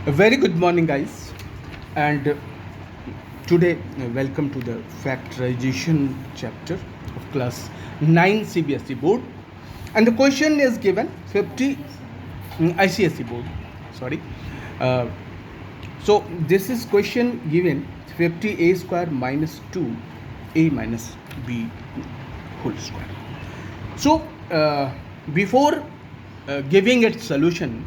A very good morning, guys, and today welcome to the factorization chapter of class 9 CBSE board, and the question is given 50 ICSE board. Sorry, uh, so this is question given 50 a square minus 2 a minus b whole square. So before giving its solution,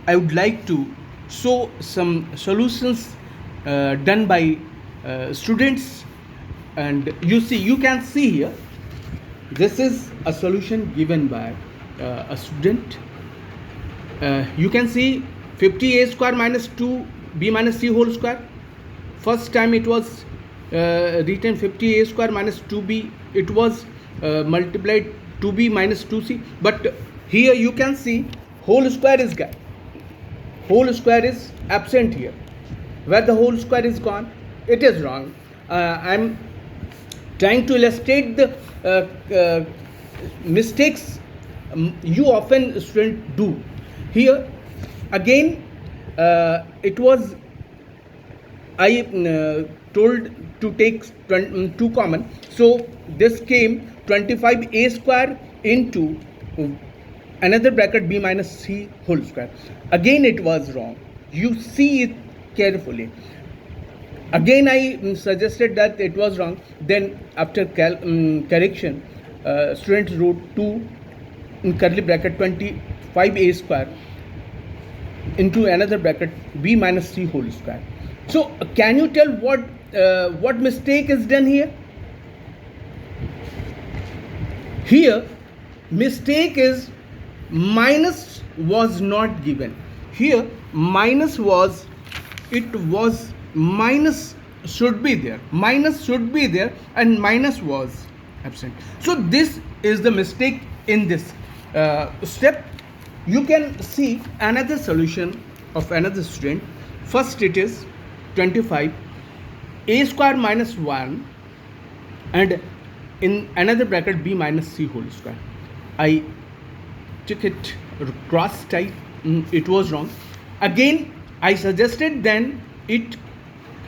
I would like to show some solutions done by students, and you can see here, this is a solution given by a student. You can see 50 a square minus 2 b minus c whole square. First time it was written 50 a square minus 2b, it was multiplied 2b minus 2c, but here you can see whole square is absent here. Where the whole square is gone, it is wrong. I'm trying to illustrate the mistakes you often student do. Here again it was I told to take 2 common, so this came 25 a square into another bracket b minus c whole square. Again it was wrong. You see it carefully. Again I suggested that it was wrong. Then after correction, students wrote 2 in curly bracket 25 a square into another bracket b minus c whole square. So can you tell what mistake is done here? Here mistake is minus was not given. Here minus was, it was minus should be there. Minus should be there and minus was absent. So this is the mistake in this step. You can see another solution of another student. First it is 25 a square minus 1 and in another bracket b minus c whole square. I took it cross type, it was wrong. Again I suggested, then it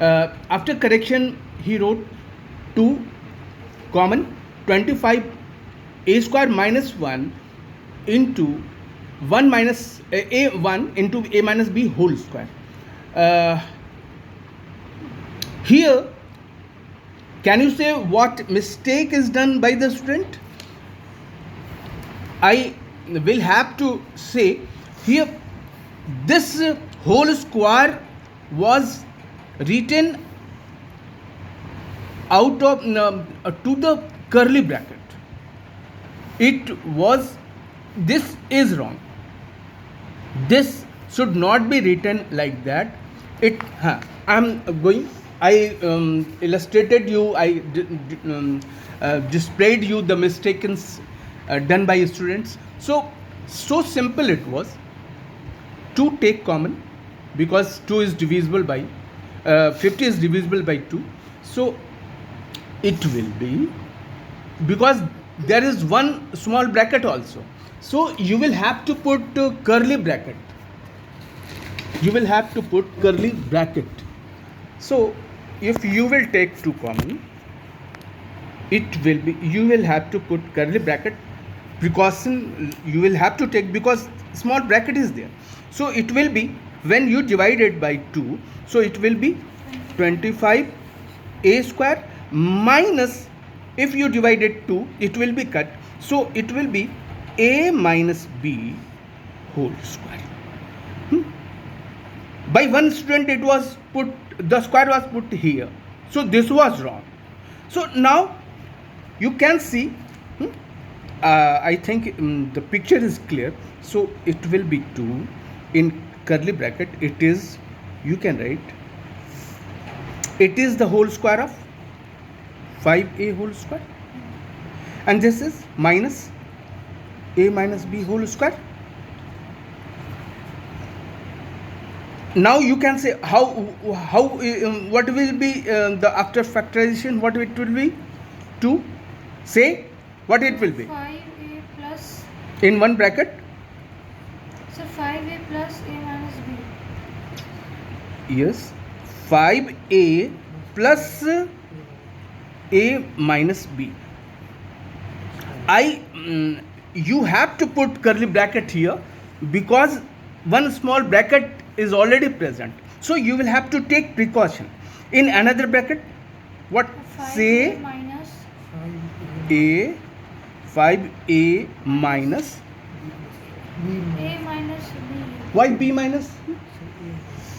after correction he wrote 2 common 25 a square minus 1 into 1 minus a1 into a minus b whole square. Here can you say what mistake is done by the student? I will have to say here this whole square was written out of to the curly bracket. It was, this is wrong. This should not be written like that. I illustrated you, I displayed you the mistakes done by students. So simple it was. 2 take common because 2 is divisible by 50 is divisible by 2. So it will be, because there is one small bracket also, so you will have to put curly bracket. You will have to put curly bracket. So if you will take 2 common, it will be, you will have to put curly bracket. Precaution you will have to take because small bracket is there. So it will be, when you divide it by 2, so it will be 25 a square minus, if you divide it 2, it will be cut, so it will be a minus b whole square. By one student it was put, the square was put here, so this was wrong. So now you can see, I think the picture is clear. So it will be 2 in curly bracket, it is, you can write, it is the whole square of 5a whole square, and this is minus a minus b whole square. Now you can say how what will be the after factorization, what it will be, to say what it will be 5a plus, in one bracket. so 5a plus a minus b. Yes, 5a plus a minus b. You have to put curly bracket here because one small bracket is already present. So you will have to take precaution. In another bracket, what? 5a Say minus a 5a minus. a minus b. Why b minus?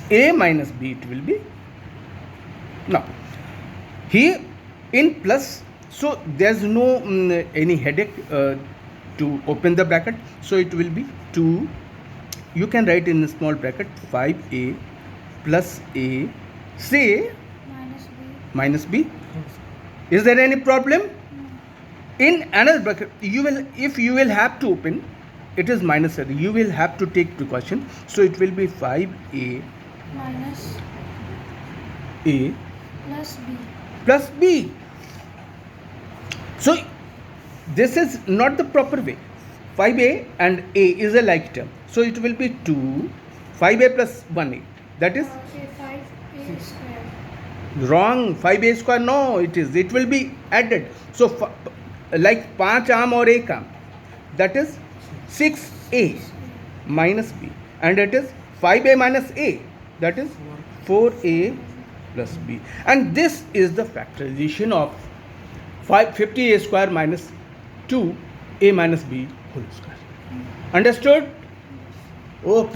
A minus b it will be. Now here in plus, so there's no any headache to open the bracket, so it will be 2. You can write in a small bracket 5a plus a, say Minus b. minus b. Is there any problem? No. In another bracket, you will, if you will have to open, it is minus a, you will have to take precaution, so it will be 5a Minus a plus b. plus b. So this is not the proper way. 5a and a is a like term, so it will be 2 5a plus 1a, that is Okay, 5a square. wrong. 5a square, no, it will be added. So like 5 आम और 1 आम, that is 6a minus b, and it is 5a minus a, that is 4a plus b. And this is the factorization of 50a square minus 2a minus b whole square. Understood? Okay.